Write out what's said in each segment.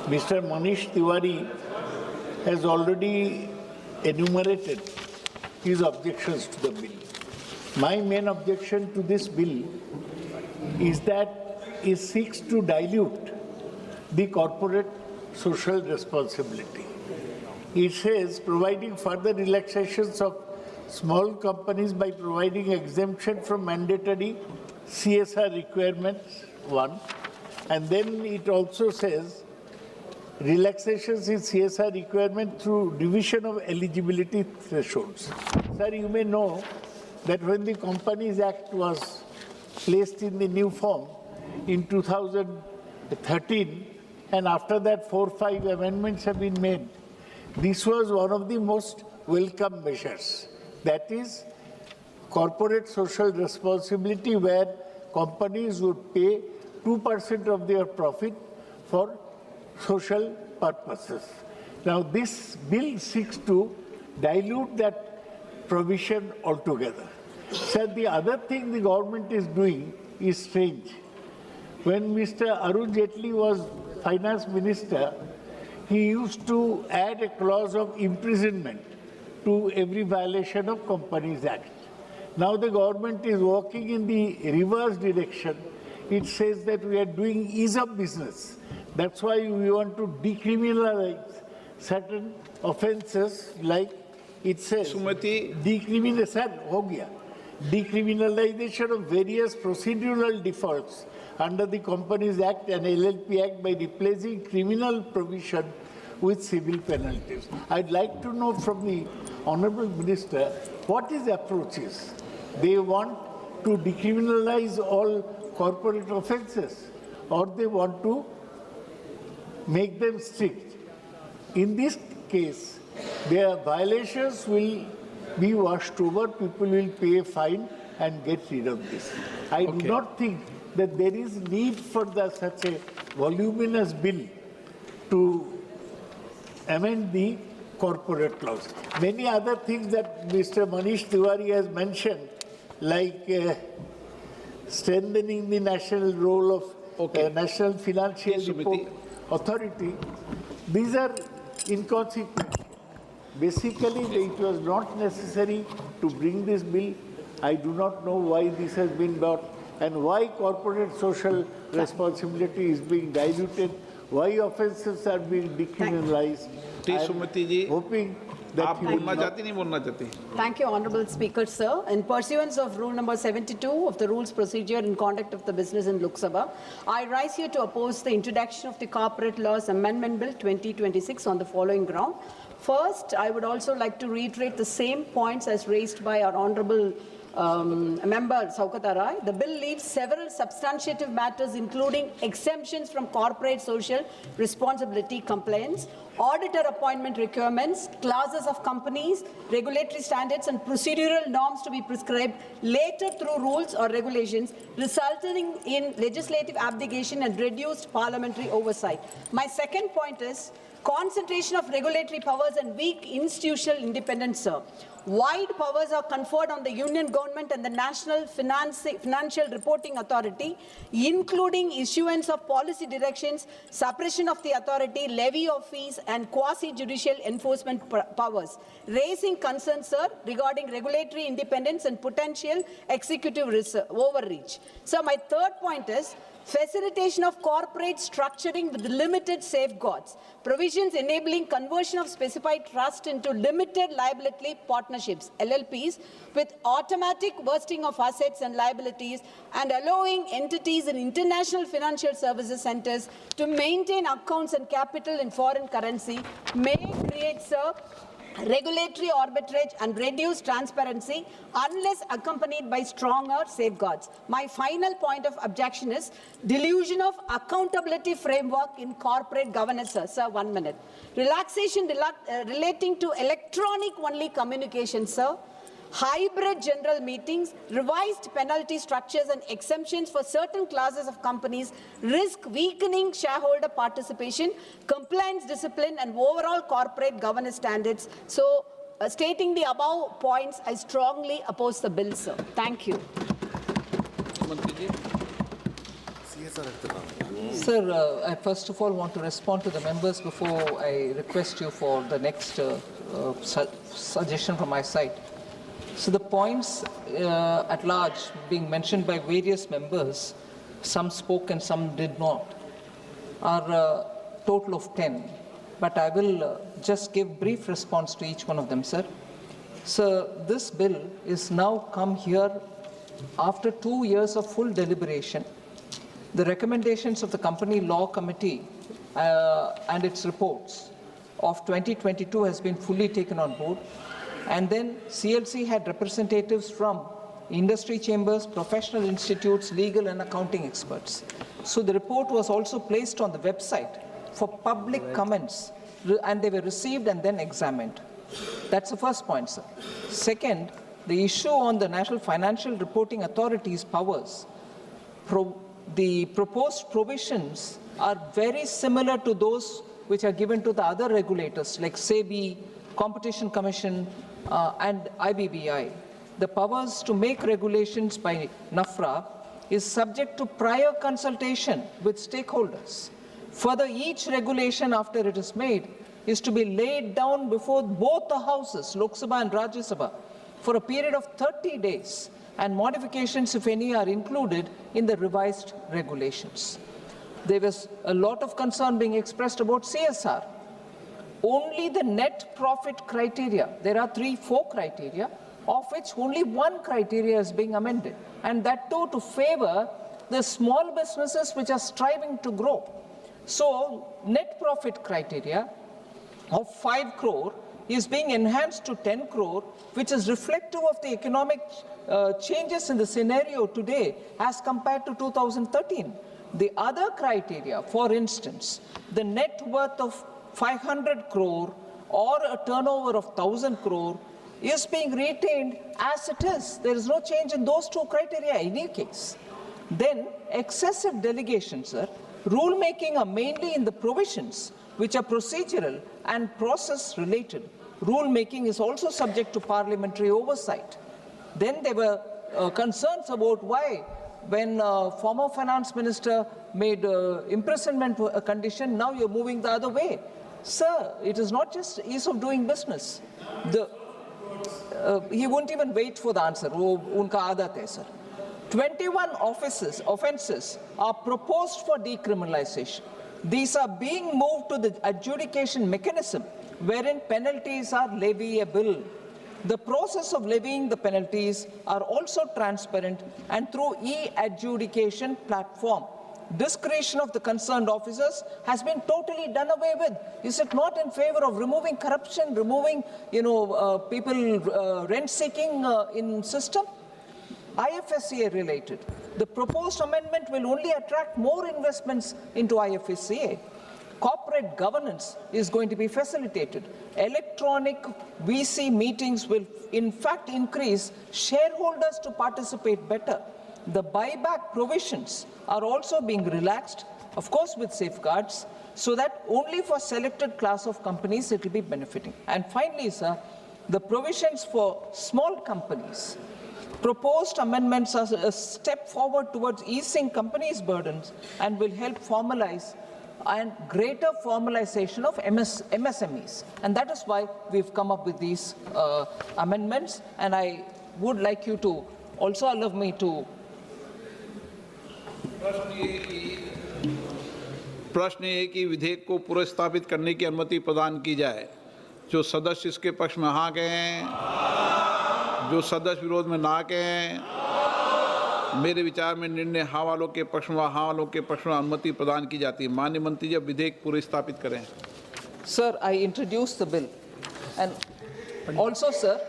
Mr. Manish Tewari has already enumerated his objections to the bill. My main objection to this bill is that it seeks to dilute the corporate social responsibility. It says providing further relaxations of small companies by providing exemption from mandatory CSR requirements, one. And then it also says relaxations in CSR requirement through revision of eligibility thresholds. Sir, you may know that when the Companies Act was placed in the new form in 2013, and after that 4 or 5 amendments have been made, this was one of the most welcome measures. That is corporate social responsibility, where companies would pay 2% of their profit for social purposes. Now, this bill seeks to dilute that provision altogether. So the other thing the government is doing is strange. When Mr. Arun Jaitley was finance minister, he used to add a clause of imprisonment to every violation of Companies Act. Now the government is working in the reverse direction. It says that we are doing ease of business. That's why we want to decriminalize certain offences, like it says, decriminalization of various procedural defaults under the Companies Act and LLP Act by replacing criminal provision with civil penalties. I'd like to know from the Honourable Minister what his approach is. They want to decriminalize all corporate offences, or they want to make them strict. In this case, their violations will be washed over, people will pay a fine and get rid of this. I do not think that there is need for such a voluminous bill to amend the corporate laws. Many other things that Mr. Manish Tewari has mentioned, like strengthening the national role of National Financial Report Authority, these are inconsequential. Basically, it was not necessary to bring this bill. I do not know why this has been brought and why corporate social responsibility is being diluted, why offences are being decriminalized. Hoping that he will not. Thank you, Honourable Speaker, sir. In pursuance of Rule number 72 of the Rules, Procedure and Conduct of the Business in Lok Sabha, I rise here to oppose the introduction of the Corporate Laws Amendment Bill 2026 on the following ground. First, I would also like to reiterate the same points as raised by our Honourable Member Saukat Arai. The bill leaves several substantive matters, including exemptions from corporate social responsibility compliance, auditor appointment requirements, classes of companies, regulatory standards and procedural norms to be prescribed later through rules or regulations, resulting in legislative abdication and reduced parliamentary oversight. My second point is concentration of regulatory powers and weak institutional independence, sir. Wide powers are conferred on the Union Government and the National Financial Reporting Authority, including issuance of policy directions, suppression of the authority, levy of fees, and quasi-judicial enforcement powers, raising concerns, sir, regarding regulatory independence and potential executive overreach. So my third point is facilitation of corporate structuring with limited safeguards, provisions enabling conversion of specified trust into limited liability partnerships, LLPs, with automatic vesting of assets and liabilities, and allowing entities in international financial services centers to maintain accounts and capital in foreign currency may create, sir, regulatory arbitrage and reduce transparency unless accompanied by stronger safeguards. My final point of objection is delusion of accountability framework in corporate governance. Sir, 1 minute. Relaxation relating to electronic-only communication, sir. Hybrid general meetings, revised penalty structures and exemptions for certain classes of companies risk weakening shareholder participation, compliance discipline and overall corporate governance standards. So, stating the above points, I strongly oppose the bill, sir. Thank you. Sir, I first of all want to respond to the members before I request you for the next suggestion from my side. So the points at large being mentioned by various members, some spoke and some did not, are a total of 10. But I will just give brief response to each one of them, sir. So this bill is now come here after 2 years of full deliberation. The recommendations of the Company Law Committee and its reports of 2022 has been fully taken on board. And then CLC had representatives from industry chambers, professional institutes, legal and accounting experts. So the report was also placed on the website for public comments, and they were received and then examined. That's the first point, sir. Second, the issue on the National Financial Reporting Authority's powers. The proposed provisions are very similar to those which are given to the other regulators like SEBI, Competition Commission, and IBBI. The powers to make regulations by NAFRA is subject to prior consultation with stakeholders. Further, each regulation after it is made is to be laid down before both the houses, Lok Sabha and Rajya Sabha, for a period of 30 days, and modifications, if any, are included in the revised regulations. There was a lot of concern being expressed about CSR. Only the net profit criteria, there are 4 criteria, of which only 1 criteria is being amended, and that too to favor the small businesses which are striving to grow. So, net profit criteria of 5 crore is being enhanced to 10 crore, which is reflective of the economic changes in the scenario today as compared to 2013. The other criteria, for instance, the net worth of 500 crore or a turnover of 1,000 crore is being retained as it is. There is no change in those 2 criteria in any case. Then excessive delegations, sir. Rulemaking are mainly in the provisions which are procedural and process related. Rulemaking is also subject to parliamentary oversight. Then there were concerns about why, when former finance minister made imprisonment a condition, now you're moving the other way. Sir, it is not just ease of doing business. He wouldn't even wait for the answer. Unka aadat hai, sir. 21 offences are proposed for decriminalization. These are being moved to the adjudication mechanism wherein penalties are leviable. The process of levying the penalties are also transparent and through e-adjudication platform. Discretion of the concerned officers has been totally done away with. Is it not in favor of removing corruption, removing people rent-seeking in system? IFSCA related. The proposed amendment will only attract more investments into IFSCA. Corporate governance is going to be facilitated. Electronic VC meetings will in fact increase shareholders to participate better. The buyback provisions are also being relaxed, of course with safeguards, so that only for selected class of companies it will be benefiting. And finally, sir, the provisions for small companies. Proposed amendments are a step forward towards easing companies' burdens and will help formalize and greater formalization of MSMEs. And that is why we've come up with these amendments. And I would like you to also allow me to. प्रश्न ये कि विधेयक को पुनर्स्थापित करने की अनुमति प्रदान की जाए। जो सदस्य इसके पक्ष में हाँ कहें, जो सदस्य विरोध में ना कहें। मेरे विचार में निर्णय हाँ वालों के पक्ष में, हाँ वालों के पक्ष में अनुमति प्रदान की जाती है। माननीय मंत्री जी, अब विधेयक पुनर्स्थापित करें। Sir, I introduced the bill, and also, sir,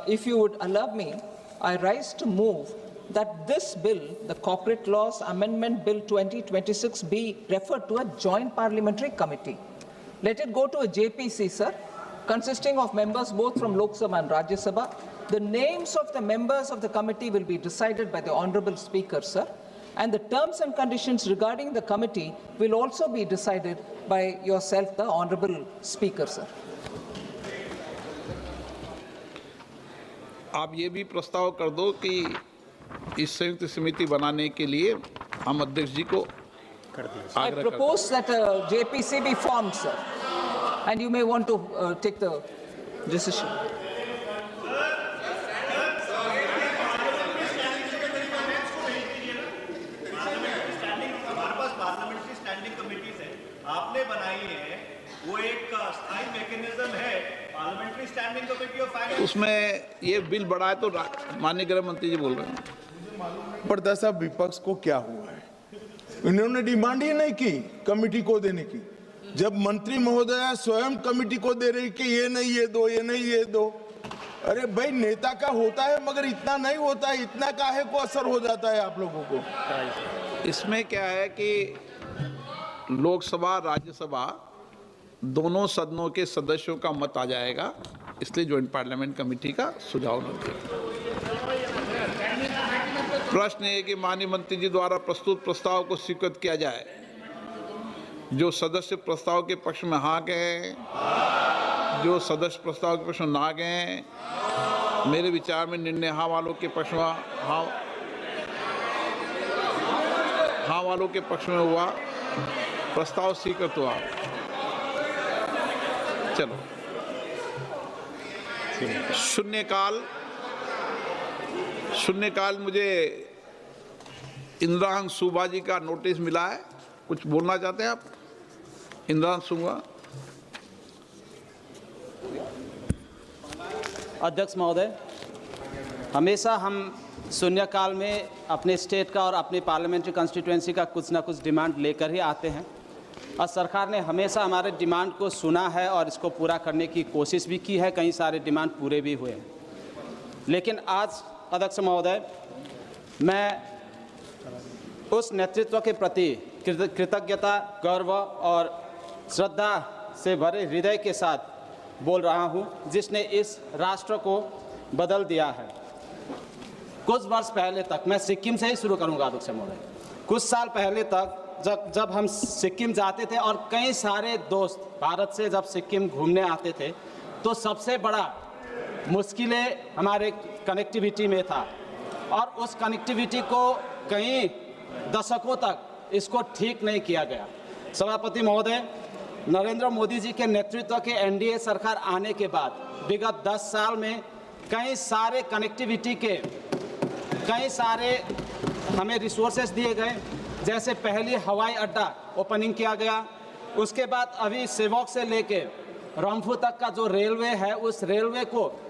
if you would allow me, I rise to move that this bill, the Corporate Laws Amendment Bill 2026, be referred to a joint parliamentary committee. Let it go to a JPC, sir, consisting of members both from Lok Sabha and Rajya Sabha. The names of the members of the committee will be decided by the Honourable Speaker, sir, and the terms and conditions regarding the committee will also be decided by yourself, the Honourable Speaker, sir. आप ये भी प्रस्ताव कर दो कि इस संयुक्त समिति बनाने के लिए हम अध्यक्ष जी को I propose that JPC be formed, sir, and you may want to take the decision. Parliamentary standing committees है, आपने बनाई है, वो एक स्थायी मैकेनिज्म है, parliamentary standing committee of finance. उसमें ये बिल बढ़ा है तो माननीय गृह मंत्री जी बोल रहे हैं। पर दसा विपक्ष को क्या हुआ है? इन्होंने डिमांड ही नहीं की कमेटी को देने की। जब मंत्री महोदया स्वयं कमेटी को दे रही कि ये नहीं ये दो, ये नहीं ये दो। अरे भाई, नेता का होता है मगर इतना नहीं होता है, इतना काहे को असर हो जाता है आप लोगों को? इसमें क्या है कि लोकसभा राज्यसभा दोनों सदनों के सदस्यों का मत आ जाएगा, इसलिए ज्वाइंट पार्लियामेंट कमेटी का सुझाव न दिया। प्रश्न है कि माननीय मंत्री जी द्वारा प्रस्तुत प्रस्ताव को स्वीकृत किया जाए। जो सदस्य प्रस्ताव के पक्ष में हाँ गए, जो सदस्य प्रस्ताव के पक्ष में ना गए, मेरे विचार में निर्णय हाँ वालों के पक्ष में हाँ वालों के पक्ष में हुआ, प्रस्ताव स्वीकृत हुआ। चलो, शून्यकाल मुझे इंद्रांश सुबा जी का नोटिस मिला है, कुछ बोलना चाहते हैं आप? इंद्रांश सुबा। अध्यक्ष महोदय, हमेशा हम शून्यकाल में अपने स्टेट का और अपनी पार्लियामेंट्री कॉन्स्टिट्यूएंसी का कुछ ना कुछ डिमांड लेकर ही आते हैं और सरकार ने हमेशा हमारे डिमांड को सुना है और इसको पूरा करने की कोशिश भी की है। कई सारे डिमांड पूरे भी हुए हैं। लेकिन आज अध्यक्ष महोदय, मैं उस नेतृत्व के प्रति कृतज्ञता, गर्व और श्रद्धा से भरे हृदय के साथ बोल रहा हूं, जिसने इस राष्ट्र को बदल दिया है। कुछ वर्ष पहले तक, मैं सिक्किम से ही शुरू करूंगा अध्यक्ष महोदय, कुछ साल पहले तक जब हम सिक्किम जाते थे और कई सारे दोस्त भारत से जब सिक्किम घूमने आते थे, तो सबसे बड़ा मुश्किलें हमारे कनेक्टिविटी में था और उस कनेक्टिविटी को कई दशकों तक इसको ठीक नहीं किया गया। सभापति महोदय, नरेंद्र मोदी जी के नेतृत्व के एनडीए सरकार आने के बाद विगत 10 साल में कई सारे कनेक्टिविटी के कई सारे हमें रिसोर्सेज दिए गए। जैसे पहली हवाई अड्डा ओपनिंग किया गया, उसके बाद अभी सेवक से लेके रंफू तक का जो रेलवे है, उस रेलवे को